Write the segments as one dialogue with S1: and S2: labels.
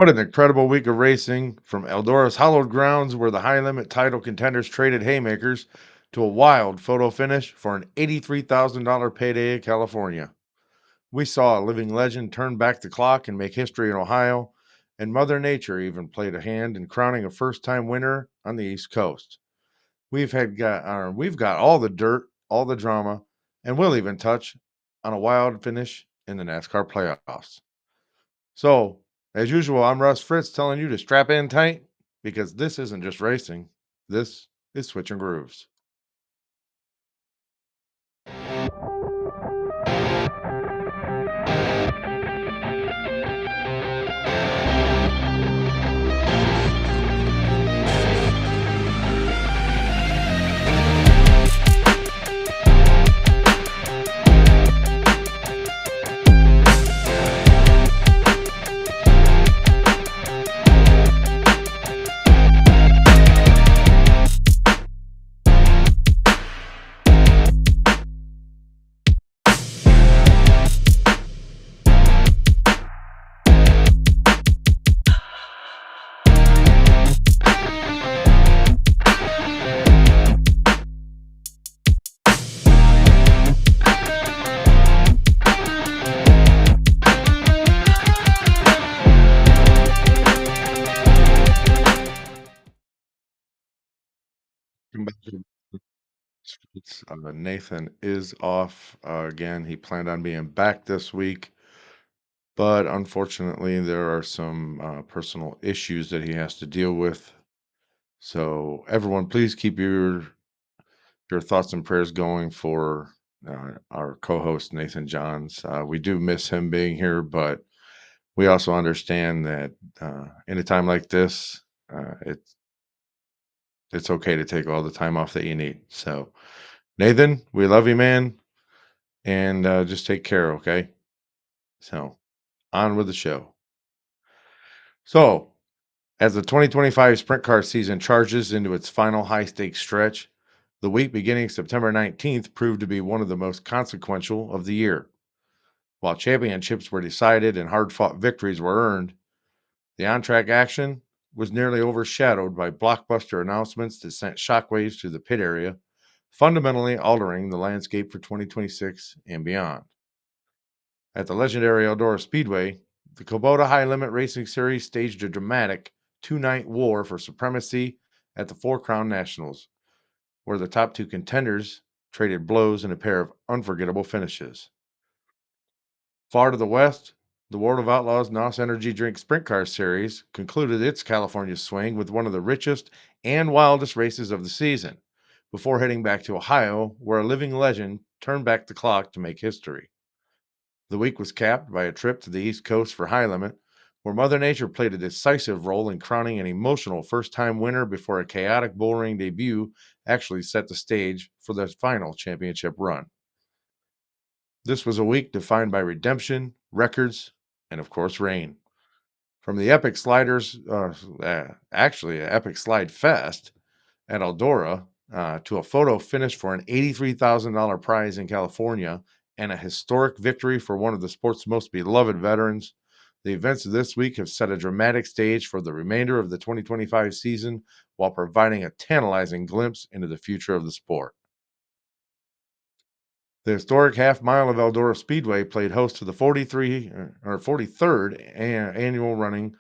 S1: What an incredible week of racing from Eldora's hallowed grounds where the high limit title contenders traded haymakers to a wild photo finish for an $83,000 payday in California. We saw a living legend turn back the clock and make history in Ohio, and Mother Nature even played a hand in crowning a first time winner on the East Coast. We've got all the dirt, all the drama, and we'll even touch on a wild finish in the NASCAR playoffs. So, as usual, I'm Russ Fritz telling you to strap in tight because this isn't just racing. This is switching grooves. Welcome back to Nathan is off again. He planned on being back this week, but unfortunately, there are some personal issues that he has to deal with. So, everyone, please keep your thoughts and prayers going for our co-host Nathan Johns. We do miss him being here, but we also understand that in a time like this, it's okay to take all the time off that you need. So, Nathan, we love you, man, and just take care, okay? So, on with the show. So, as the 2025 sprint car season charges into its final high stakes stretch, the week beginning September 19th proved to be one of the most consequential of the year. While championships were decided and hard fought victories were earned, the on track action was nearly overshadowed by blockbuster announcements that sent shockwaves through the pit area, fundamentally altering the landscape for 2026 and beyond. At the legendary Eldora Speedway, the Kubota High Limit Racing Series staged a dramatic two-night war for supremacy at the Four Crown Nationals, where the top two contenders traded blows in a pair of unforgettable finishes. Far to the west, the World of Outlaws NOS Energy Drink Sprint Car Series concluded its California swing with one of the richest and wildest races of the season, before heading back to Ohio, where a living legend turned back the clock to make history. The week was capped by a trip to the East Coast for High Limit, where Mother Nature played a decisive role in crowning an emotional first time winner before a chaotic bullring debut actually set the stage for the final championship run. This was a week defined by redemption, records, and of course, rain. From the epic actually, an epic slide fest at Eldora to a photo finish for an $83,000 prize in California and a historic victory for one of the sport's most beloved veterans, the events of this week have set a dramatic stage for the remainder of the 2025 season while providing a tantalizing glimpse into the future of the sport. The historic half mile of Eldora Speedway played host to the 43rd annual running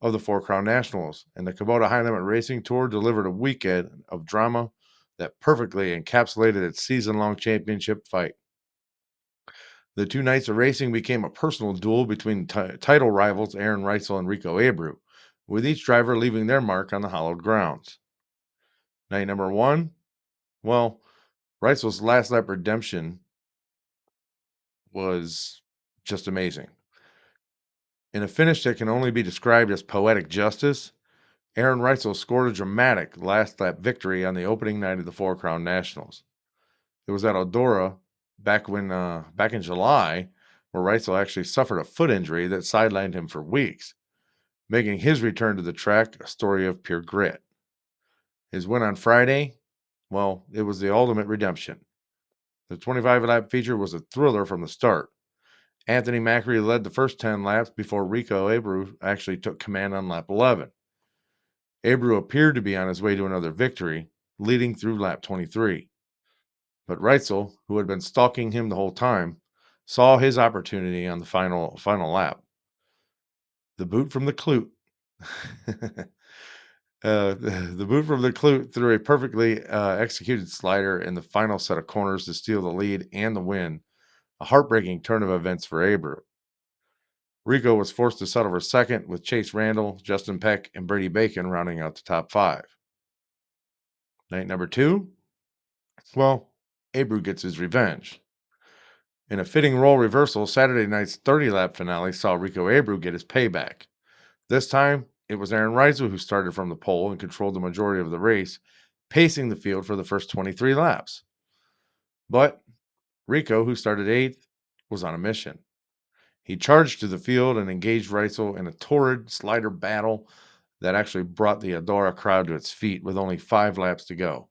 S1: of the Four Crown Nationals, and the Kubota High Limit Racing Tour delivered a weekend of drama that perfectly encapsulated its season long championship fight. The two nights of racing became a personal duel between title rivals Aaron Reutzel and Rico Abreu, with each driver leaving their mark on the hallowed grounds. Night number one, well, Reutzel's last lap redemption was just amazing. In a finish that can only be described as poetic justice, Aaron Reutzel scored a dramatic last lap victory on the opening night of the Four Crown Nationals. It was at Eldora back in July where Reutzel actually suffered a foot injury that sidelined him for weeks, making his return to the track a story of pure grit. His win on Friday, well, it was the ultimate redemption. The 25 lap feature was a thriller from the start. Anthony Macri led the first 10 laps before Rico Abreu actually took command on lap 11. Abreu appeared to be on his way to another victory, leading through lap 23. But Reutzel, who had been stalking him the whole time, saw his opportunity on the final lap. The boot from the Clute. The boot from the Clute threw a perfectly executed slider in the final set of corners to steal the lead and the win, a heartbreaking turn of events for Abreu. Rico was forced to settle for second, with Chase Randall, Justin Peck, and Brady Bacon rounding out the top five. Night number two, well, Abreu gets his revenge. In a fitting role reversal, Saturday night's 30-lap finale saw Rico Abreu get his payback. This time, it was Aaron Reutzel who started from the pole and controlled the majority of the race, pacing the field for the first 23 laps. But Rico, who started eighth, was on a mission. He charged to the field and engaged Reutzel in a torrid slider battle that actually brought the Eldora crowd to its feet with only 5 laps to go.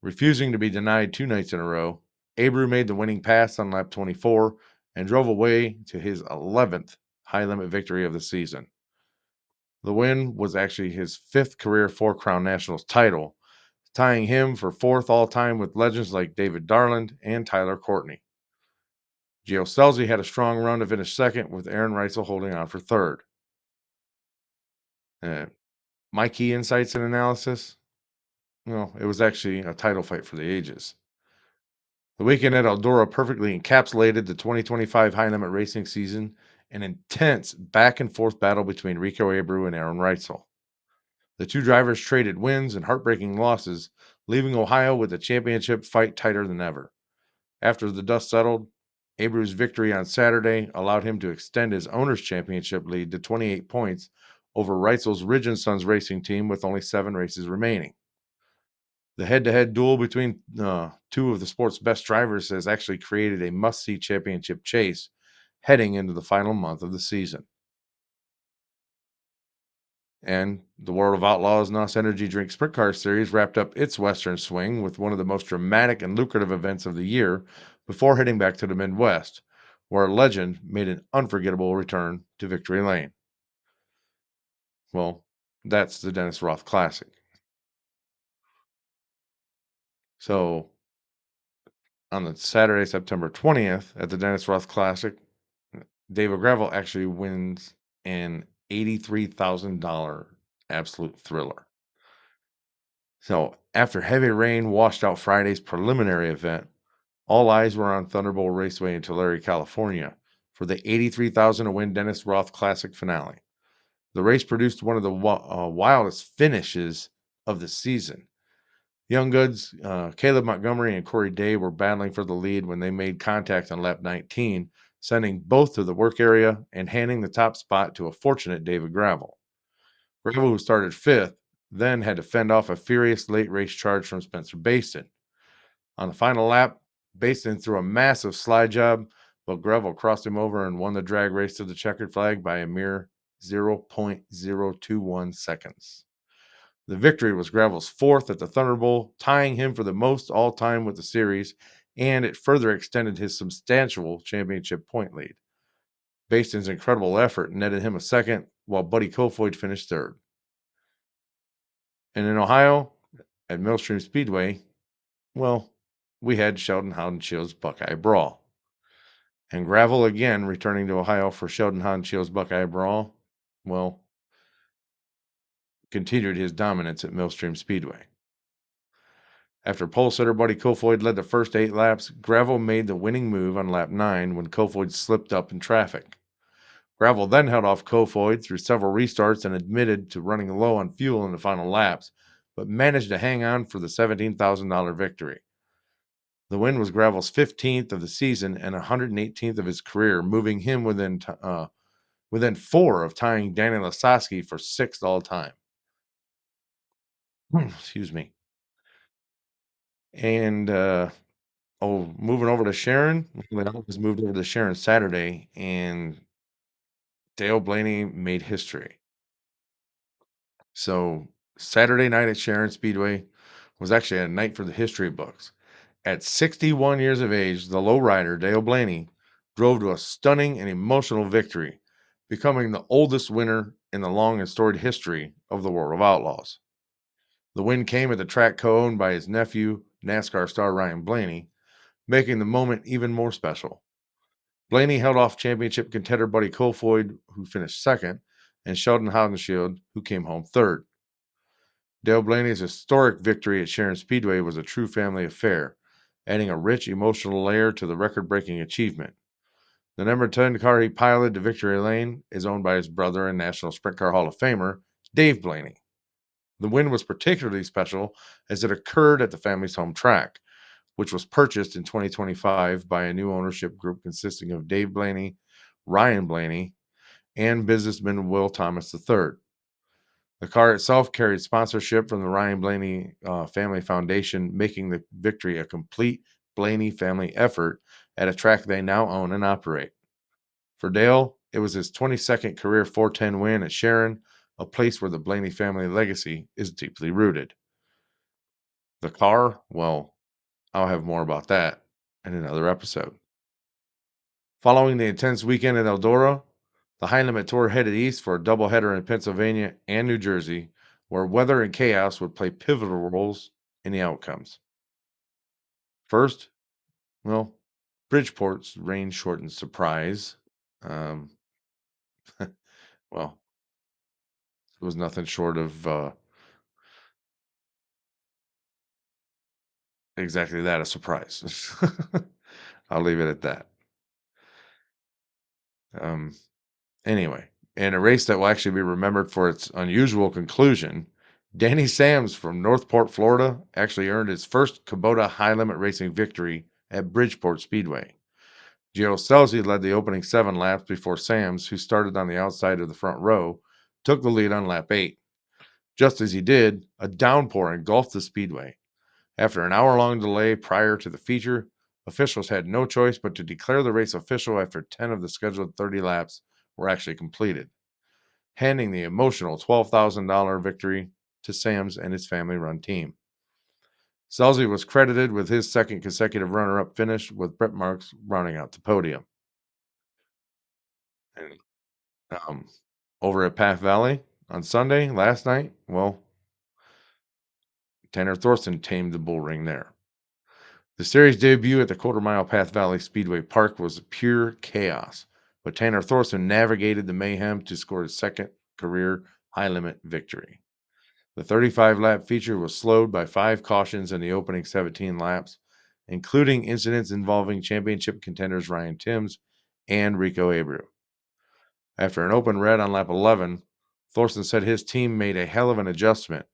S1: Refusing to be denied 2 nights in a row, Abreu made the winning pass on lap 24 and drove away to his 11th high limit victory of the season. The win was actually his 5th career Four Crown Nationals title, tying him for 4th all time with legends like David Darland and Tyler Courtney. Gio Scelzi had a strong run to finish second, with Aaron Reutzel holding on for third. Uh, my key insights and analysis? Well, it was actually a title fight for the ages. The weekend at Eldora perfectly encapsulated the 2025 high limit racing season, an intense back and forth battle between Rico Abreu and Aaron Reutzel. The two drivers traded wins and heartbreaking losses, leaving Ohio with the championship fight tighter than ever. After the dust settled, Abreu's victory on Saturday allowed him to extend his owner's championship lead to 28 points over Reutzel's Ridge and Sons racing team with only 7 races remaining. The head-to-head duel between two of the sport's best drivers has actually created a must-see championship chase heading into the final month of the season. And the World of Outlaws NOS Energy Drink Sprint Car Series wrapped up its Western swing with one of the most dramatic and lucrative events of the year before heading back to the Midwest, where a legend made an unforgettable return to victory lane. Well, that's the Dennis Roth Classic. So, on the Saturday, September 20th, at the Dennis Roth Classic, David Gravel actually wins an $83,000 absolute thriller. So, after heavy rain washed out Friday's preliminary event, all eyes were on Thunderbolt Raceway in Tulare, California, for the 83,000 to win Dennis Roth Classic finale. The race produced one of the wildest finishes of the season. Young Goods, Caleb Montgomery and Corey Day were battling for the lead when they made contact on lap 19, sending both to the work area and handing the top spot to a fortunate David Gravel. Gravel, who started 5th, then had to fend off a furious late race charge from Spencer Bayston. On the final lap, Bayston threw a massive slide job, but Gravel crossed him over and won the drag race to the checkered flag by a mere 0.021 seconds. The victory was Gravel's 4th at the Thunderbolt, tying him for the most all-time with the series, and it further extended his substantial championship point lead. Bayston's incredible effort netted him a 2nd, while Buddy Kofoid finished 3rd. And in Ohio, at Millstream Speedway, well, we had Sheldon Haudenschiild's Buckeye Brawl. And Gravel again returning to Ohio for Sheldon Haudenschiild's Buckeye Brawl, well, continued his dominance at Millstream Speedway. After pole sitter Buddy Kofoid led the first 8 laps, Gravel made the winning move on lap 9 when Kofoid slipped up in traffic. Gravel then held off Kofoid through several restarts and admitted to running low on fuel in the final laps, but managed to hang on for the $17,000 victory. The win was Gravel's 15th of the season and 118th of his career, moving him within 4 of tying Danny Lasoski for 6th all time. Excuse me. And moving over to Sharon. Well, was moved over to Sharon Saturday, and Dale Blaney made history. So Saturday night at Sharon Speedway was actually a night for the history books. At 61 years of age, the lowrider Dale Blaney drove to a stunning and emotional victory, becoming the oldest winner in the long and storied history of the World of Outlaws. The win came at the track co owned by his nephew, NASCAR star Ryan Blaney, making the moment even more special. Blaney held off championship contender Buddy Kofoid, who finished second, and Sheldon Haudenschild, who came home third. Dale Blaney's historic victory at Sharon Speedway was a true family affair, adding a rich emotional layer to the record breaking achievement. The number 10 car he piloted to victory lane is owned by his brother and National Sprint Car Hall of Famer, Dave Blaney. The win was particularly special as it occurred at the family's home track, which was purchased in 2025 by a new ownership group consisting of Dave Blaney, Ryan Blaney, and businessman Will Thomas III. The car itself carried sponsorship from the Ryan Blaney Family Foundation, making the victory a complete Blaney family effort at a track they now own and operate. For Dale, it was his 22nd career 410 win at Sharon, a place where the Blaney family legacy is deeply rooted. The car, well, I'll have more about that in another episode. Following the intense weekend at Eldora, the High Limit Tour headed east for a doubleheader in Pennsylvania and New Jersey, where weather and chaos would play pivotal roles in the outcomes. First, well, Bridgeport's rain shortened surprise. Um, well, it was nothing short of exactly that, a surprise. I'll leave it at that. Um, Anyway, in a race that will actually be remembered for its unusual conclusion, Danny Sams from Northport, Florida, actually earned his first Kubota high limit racing victory at Bridgeport Speedway. Gio Scelzi led the opening 7 laps before Sams, who started on the outside of the front row, took the lead on lap 8. Just as he did, a downpour engulfed the speedway. After an hour-long delay prior to the feature, officials had no choice but to declare the race official after 10 of the scheduled 30 laps were actually completed, handing the emotional $12,000 victory to Sams and his family-run team. Scelzi was credited with his second consecutive runner-up finish, with Brett Marks rounding out the podium. And um, over at Path Valley on Sunday, last night, well, Tanner Thorson tamed the bull ring there. The series debut at the Quarter Mile Path Valley Speedway Park was pure chaos, but Tanner Thorson navigated the mayhem to score his second career high limit victory. The 35-lap feature was slowed by 5 cautions in the opening 17 laps, including incidents involving championship contenders Ryan Timms and Rico Abreu. After an open red on lap 11, Thorson said his team made a hell of an adjustment,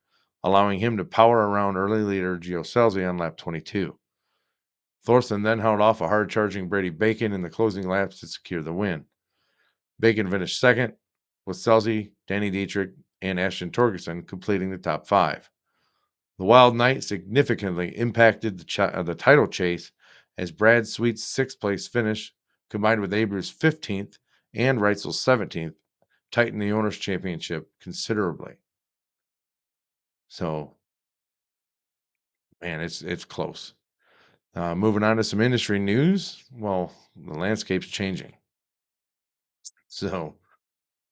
S1: allowing him to power around early leader Gio Scelzi on lap 22. Thorson then held off a hard-charging Brady Bacon in the closing laps to secure the win. Bacon finished second, with Scelzi, Danny Dietrich, and Ashton Torgerson completing the top 5. The Wild Night significantly impacted the title chase as Brad Sweet's 6th-place finish, combined with Abreu's 15th and Reutzel's 17th, tightened the Owners' Championship considerably. So, man, it's close. Moving on to some industry news. Well, the landscape's changing. So,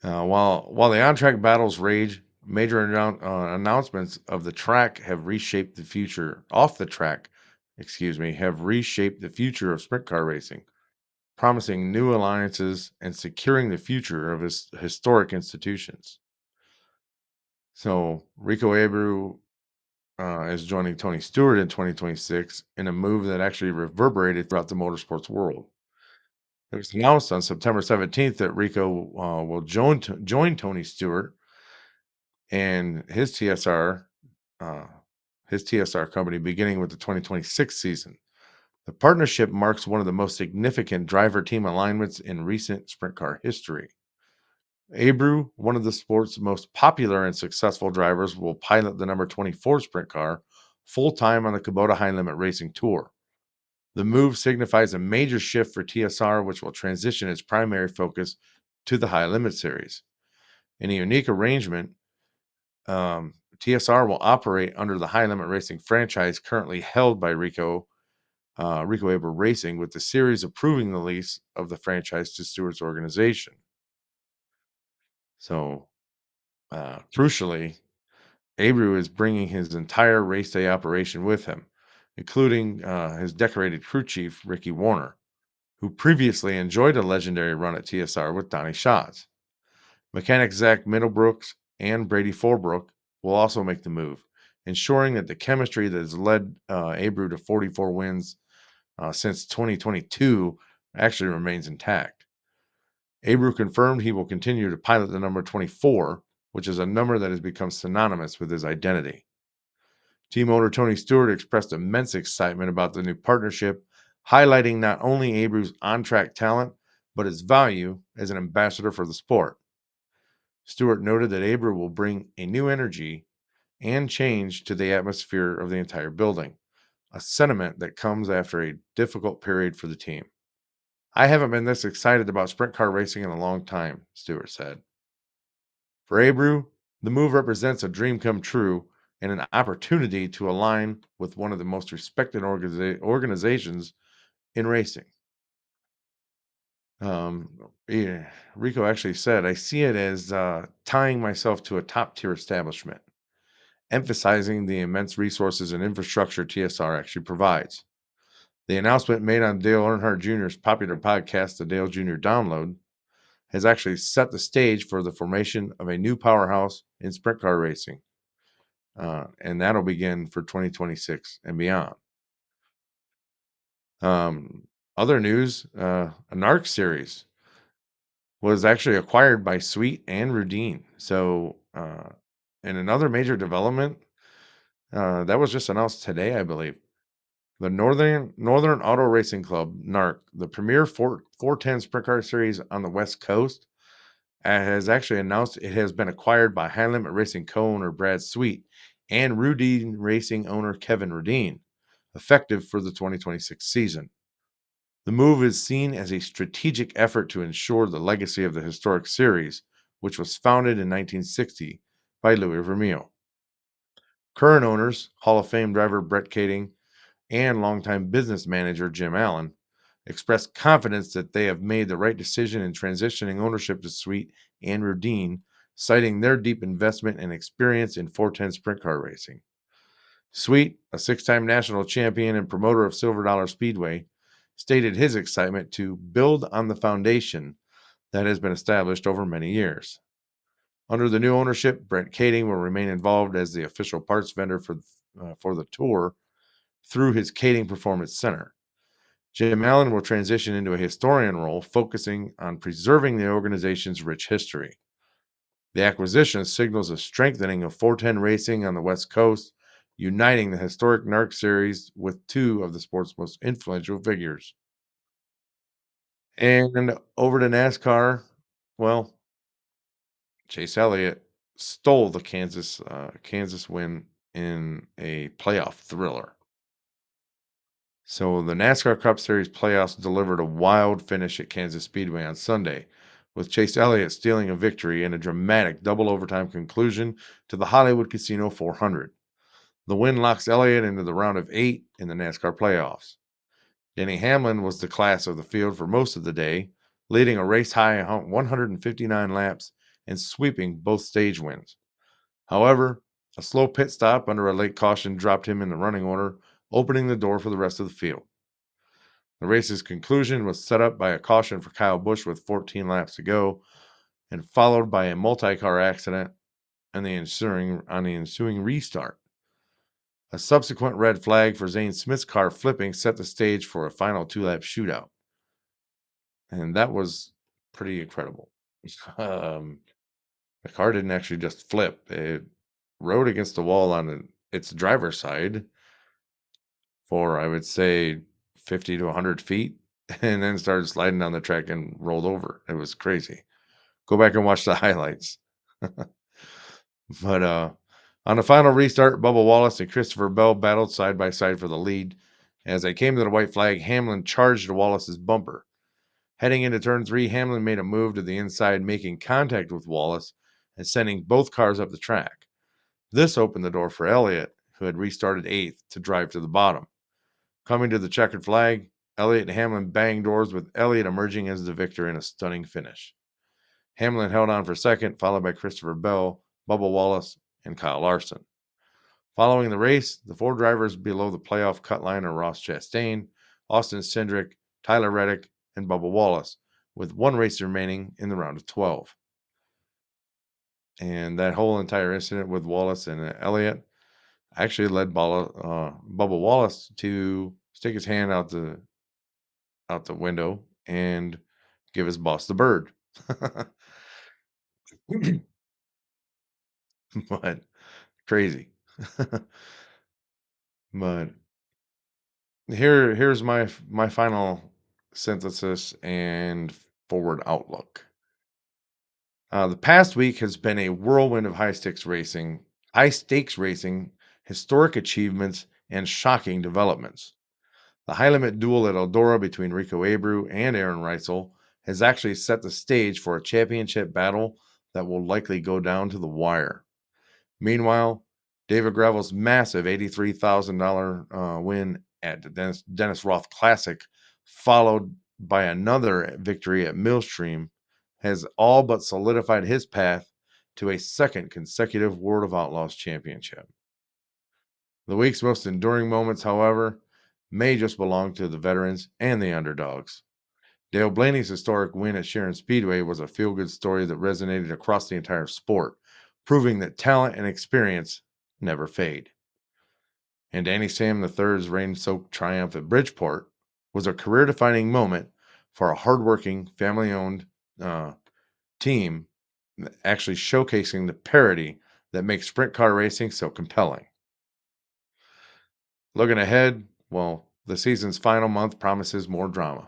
S1: while the on-track battles rage, major announcements of the track have reshaped the future. Off the track, excuse me, have reshaped the future of sprint car racing, promising new alliances and securing the future of historic institutions. So, Rico Abreu is joining Tony Stewart in 2026 in a move that actually reverberated throughout the motorsports world. It was announced on September 17th that Rico will join Tony Stewart and uh, his TSR company beginning with the 2026 season. The partnership marks one of the most significant driver team alignments in recent sprint car history. Abreu, one of the sport's most popular and successful drivers, will pilot the number 24 sprint car full time on the Kubota High Limit Racing Tour. The move signifies a major shift for TSR, which will transition its primary focus to the High Limit Series. In a unique arrangement, TSR will operate under the High Limit Racing franchise currently held by Rico Rico Abreu Racing, with the series approving the lease of the franchise to Stewart's organization. So, crucially, Abreu is bringing his entire race day operation with him, including his decorated crew chief, Ricky Warner, who previously enjoyed a legendary run at TSR with Donnie Schatz. Mechanic Zach Middlebrooks and Brady Forbrook will also make the move, ensuring that the chemistry that has led Abreu to 44 wins since 2022 actually remains intact. Abreu confirmed he will continue to pilot the number 24, which is a number that has become synonymous with his identity. Team owner Tony Stewart expressed immense excitement about the new partnership, highlighting not only Abreu's on-track talent, but his value as an ambassador for the sport. Stewart noted that Abreu will bring a new energy and change to the atmosphere of the entire building, a sentiment that comes after a difficult period for the team. I haven't been this excited about sprint car racing in a long time, Stewart said. For Abreu, the move represents a dream come true and an opportunity to align with one of the most respected organizations in racing. Yeah, Rico actually said, I see it as tying myself to a top tier establishment, emphasizing the immense resources and infrastructure TSR actually provides. The announcement made on Dale Earnhardt Jr.'s popular podcast, The Dale Jr. Download, has actually set the stage for the formation of a new powerhouse in sprint car racing. And that'll begin for 2026 and beyond. Other news, a NARC series was actually acquired by Sweet and Rudine. So, in another major development, that was just announced today, I believe. The Northern Auto Racing Club, NARC, the premier 410 sprint car series on the West Coast, has actually announced it has been acquired by High Limit Racing co-owner Brad Sweet and Rudine Racing owner Kevin Rudine, effective for the 2026 season. The move is seen as a strategic effort to ensure the legacy of the historic series, which was founded in 1960 by Louis Vermeil. Current owners, Hall of Fame driver Brett Kading and longtime business manager Jim Allen, expressed confidence that they have made the right decision in transitioning ownership to Sweet and Rudine, citing their deep investment and experience in 410 sprint car racing. Sweet, a six-time national champion and promoter of Silver Dollar Speedway, stated his excitement to build on the foundation that has been established over many years. Under the new ownership, Brent Kading will remain involved as the official parts vendor for the tour through his Kading Performance Center. Jim Allen will transition into a historian role, focusing on preserving the organization's rich history. The acquisition signals a strengthening of 410 racing on the West Coast, uniting the historic NARC series with two of the sport's most influential figures. And over to NASCAR, well, Chase Elliott stole the Kansas win in a playoff thriller. So the NASCAR Cup Series playoffs delivered a wild finish at Kansas Speedway on Sunday, with Chase Elliott stealing a victory in a dramatic double overtime conclusion to the Hollywood Casino 400. The win locks Elliott into the round of 8 in the NASCAR playoffs. Denny Hamlin was the class of the field for most of the day, leading a race high 159 laps and sweeping both stage wins. However, a slow pit stop under a late caution dropped him in the running order, opening the door for the rest of the field. The race's conclusion was set up by a caution for Kyle Busch with 14 laps to go, and followed by a multi-car accident on the ensuing restart. A subsequent red flag for Zane Smith's car flipping set the stage for a final two-lap shootout. And that was pretty incredible. Um, the car didn't actually just flip. It rode against the wall on its driver's side for, I would say, 50 to 100 feet, and then started sliding down the track and rolled over. It was crazy. Go back and watch the highlights. But on the final restart, Bubba Wallace and Christopher Bell battled side by side for the lead. As they came to the white flag, Hamlin charged Wallace's bumper. Heading into turn 3, Hamlin made a move to the inside, making contact with Wallace and sending both cars up the track. This opened the door for Elliott, who had restarted 8th, to drive to the bottom. Coming to the checkered flag, Elliott and Hamlin banged doors with Elliott emerging as the victor in a stunning finish. Hamlin held on for second, followed by Christopher Bell, Bubba Wallace, and Kyle Larson. Following the race, the 4 drivers below the playoff cut line are Ross Chastain, Austin Cindric, Tyler Reddick, and Bubba Wallace, with 1 race remaining in the round of 12. And that whole entire incident with Wallace and Elliott actually led Bubba Wallace to stick his hand out the window and give his boss the bird. But crazy. But here's my final synthesis and forward outlook. The past week has been a whirlwind of high stakes racing, historic achievements, and shocking developments. The high limit duel at Eldora between Rico Abreu and Aaron Reutzel has actually set the stage for a championship battle that will likely go down to the wire. Meanwhile, David Gravel's massive $83,000 win at the Dennis Roth Classic, followed by another victory at Millstream, has all but solidified his path to a second consecutive World of Outlaws championship. The week's most enduring moments, however, may just belong to the veterans and the underdogs. Dale Blaney's historic win at Sharon Speedway was a feel-good story that resonated across the entire sport, proving that talent and experience never fade. And Danny Sam III's rain-soaked triumph at Bridgeport was a career-defining moment for a hardworking, family-owned team, actually showcasing the parity that makes sprint car racing so compelling. Looking ahead, well, the season's final month promises more drama.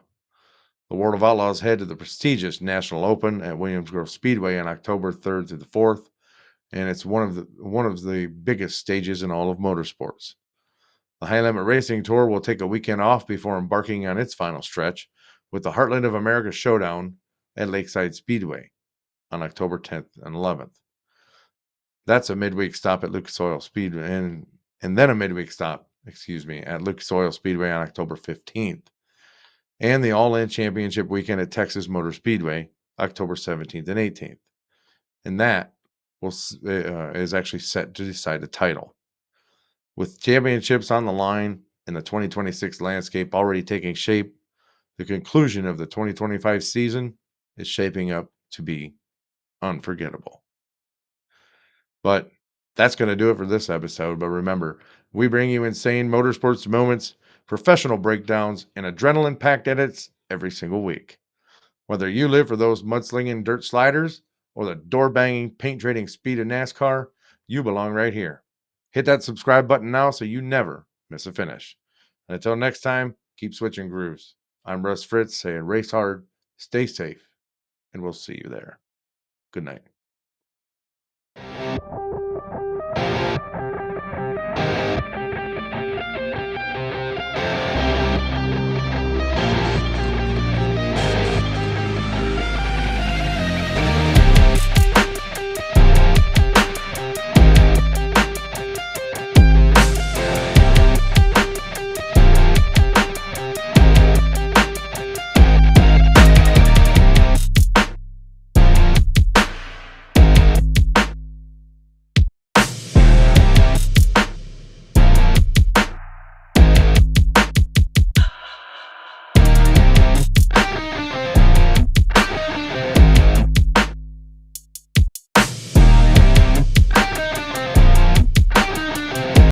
S1: The World of Outlaws head to the prestigious National Open at Williams Grove Speedway on October 3rd through the 4th, and it's one of the biggest stages in all of motorsports. The High Limit Racing Tour will take a weekend off before embarking on its final stretch with the Heartland of America Showdown at Lakeside Speedway on October 10th and 11th. That's a midweek stop at Lucas Oil Speedway, and then a midweek stop, at Lucas Oil Speedway on October 15th, and the All-In Championship weekend at Texas Motor Speedway, October 17th and 18th. And that is actually set to decide the title. With championships on the line and the 2026 landscape already taking shape, the conclusion of the 2025 season is shaping up to be unforgettable. But that's going to do it for this episode. But remember, we bring you insane motorsports moments, professional breakdowns, and adrenaline packed edits every single week. Whether you live for those mudslinging dirt sliders or the door banging, paint trading speed of NASCAR, you belong right here. Hit that subscribe button now so you never miss a finish. And until next time, keep switching grooves. I'm Russ Fritz saying race hard, stay safe, and we'll see you there. Good night.